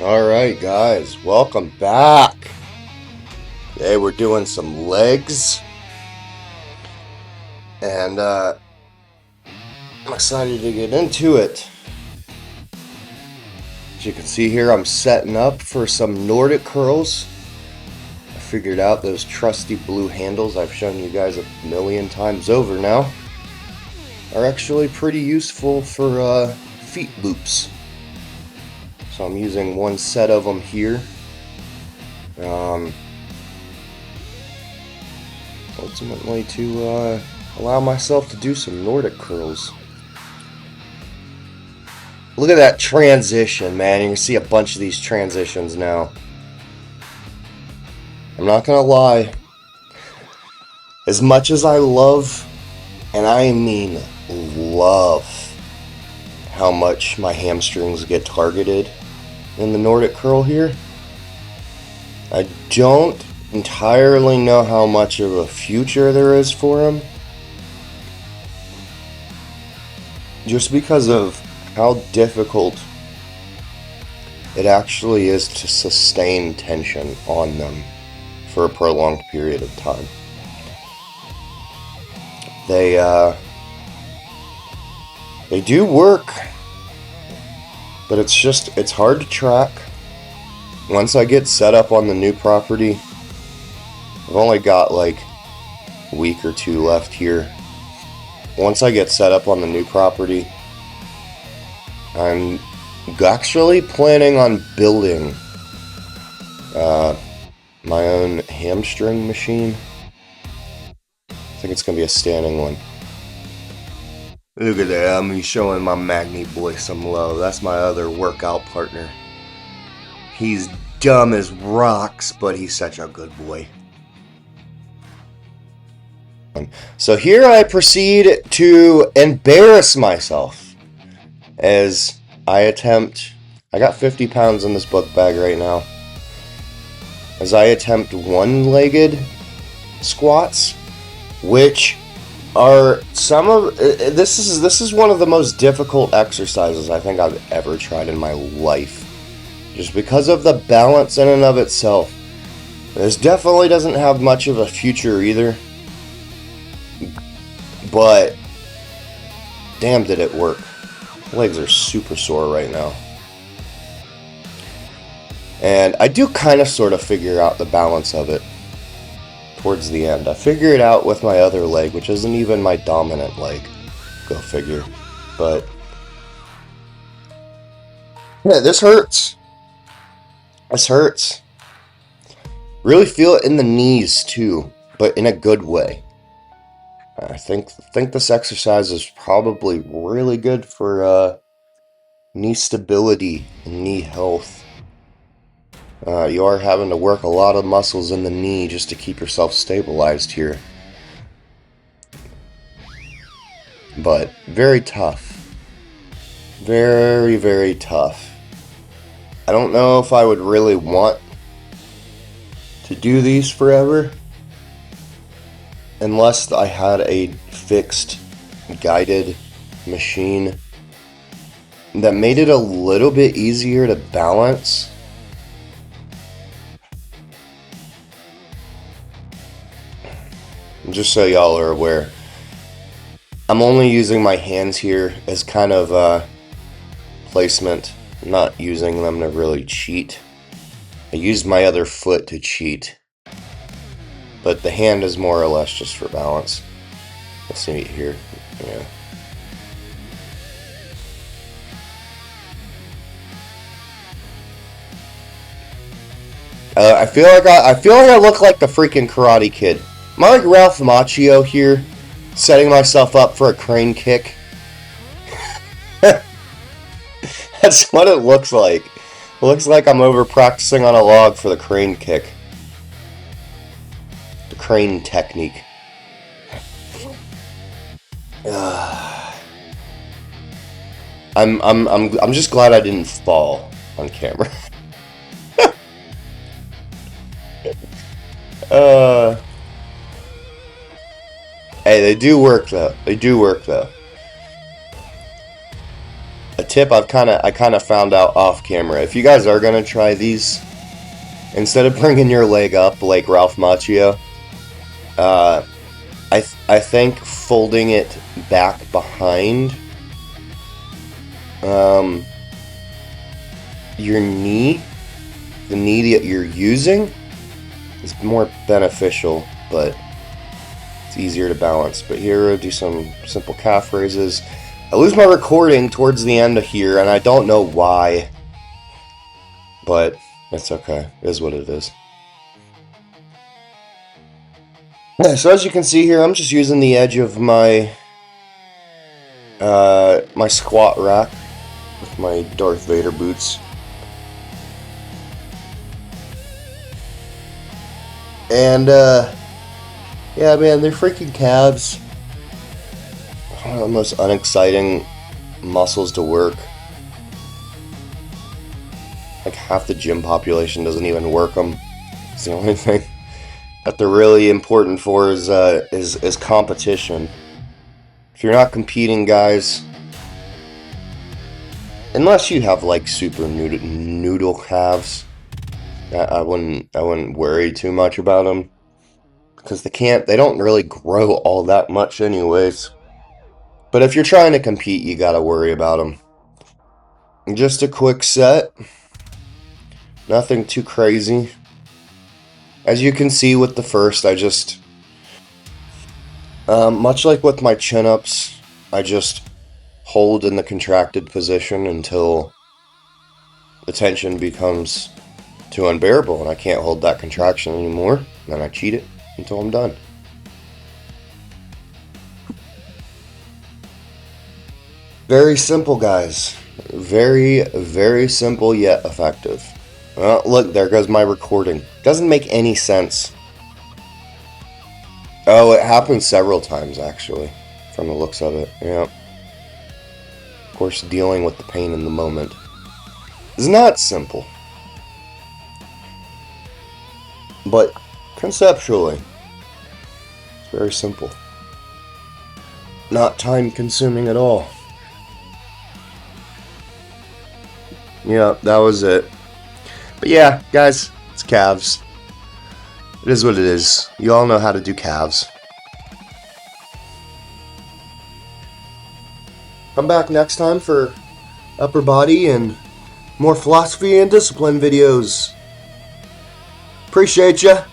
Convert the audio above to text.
Alright guys, welcome back. Today we're doing some legs. And I'm excited to get into it. As you can see here, I'm setting up for some Nordic curls. I figured out those trusty blue handles I've shown you guys a million times over now are actually pretty useful for feet loops. So I'm using one set of them here. Ultimately to allow myself to do some Nordic curls. Look at that transition, man. You can see a bunch of these transitions now. I'm not gonna lie. As much as I love, and I mean love, how much my hamstrings get targeted in the Nordic curl here, I don't entirely know how much of a future there is for them, just because of how difficult it actually is to sustain tension on them for a prolonged period of time. They do work, but it's hard to track. Once I get set up on the new property, I've only got like a week or two left here. Once I get set up on the new property, I'm actually planning on building my own hamstring machine. I think it's going to be a standing one. Look at that, I'm showing my Magni boy some love. That's my other workout partner. He's dumb as rocks, but he's such a good boy. So here I proceed to embarrass myself as I got 50 pounds in this book bag right now, as I attempt one-legged squats, which are this is one of the most difficult exercises I think I've ever tried in my life, just because of the balance in and of itself. This definitely doesn't have much of a future either, but damn did it work. Legs are super sore right now. And I do kind of sort of figure out the balance of it towards the end. I figure it out with my other leg, which isn't even my dominant leg. Go figure. But yeah, this hurts. This hurts. Really feel it in the knees too, but in a good way. I think this exercise is probably really good for knee stability and knee health. You are having to work a lot of muscles in the knee just to keep yourself stabilized here. But very tough. Very, very tough. I don't know if I would really want to do these forever, unless I had a fixed, guided machine that made it a little bit easier to balance. Just so y'all are aware, I'm only using my hands here as kind of placement. I'm not using them to really cheat. I used my other foot to cheat, but the hand is more or less just for balance. Let's see here. Yeah. I feel like I look like the freaking Karate Kid. Am I like Ralph Macchio here, setting myself up for a crane kick? That's what it looks like. It looks like I'm over practicing on a log for the crane kick. The crane technique. I'm just glad I didn't fall on camera. Hey, they do work though. They do work though. tip I kind of found out off camera. If you guys are gonna try these, instead of bringing your leg up like Ralph Macchio, I think folding it back behind your knee, the knee that you're using, is more beneficial, but it's easier to balance. But here I'll do some simple calf raises. I lose my recording towards the end of here, and I don't know why, but it's okay. It is what it is. Yeah, so as you can see here, I'm just using the edge of my my squat rack with my Darth Vader boots. And yeah, man, they're freaking calves. One of the most unexciting muscles to work. Like half the gym population doesn't even work them. It's the only thing that they're really important for is competition. If you're not competing, guys, unless you have like super noodle calves, I wouldn't worry too much about them, because they don't really grow all that much anyways. But if you're trying to compete, you gotta worry about them. Just a quick set, nothing too crazy. As you can see with the first, I just, much like with my chin-ups, I just hold in the contracted position until the tension becomes too unbearable and I can't hold that contraction anymore. Then I cheat it until I'm done. Very simple, guys. Very, very simple yet effective. Well, look, there goes my recording. Doesn't make any sense. Oh, it happened several times, actually, from the looks of it. Yeah. Of course, dealing with the pain in the moment is not simple. But conceptually, it's very simple. Not time-consuming at all. Yeah, that was it. But yeah, guys, it's calves. It is what it is. You all know how to do calves. Come back next time for upper body and more philosophy and discipline videos. Appreciate ya.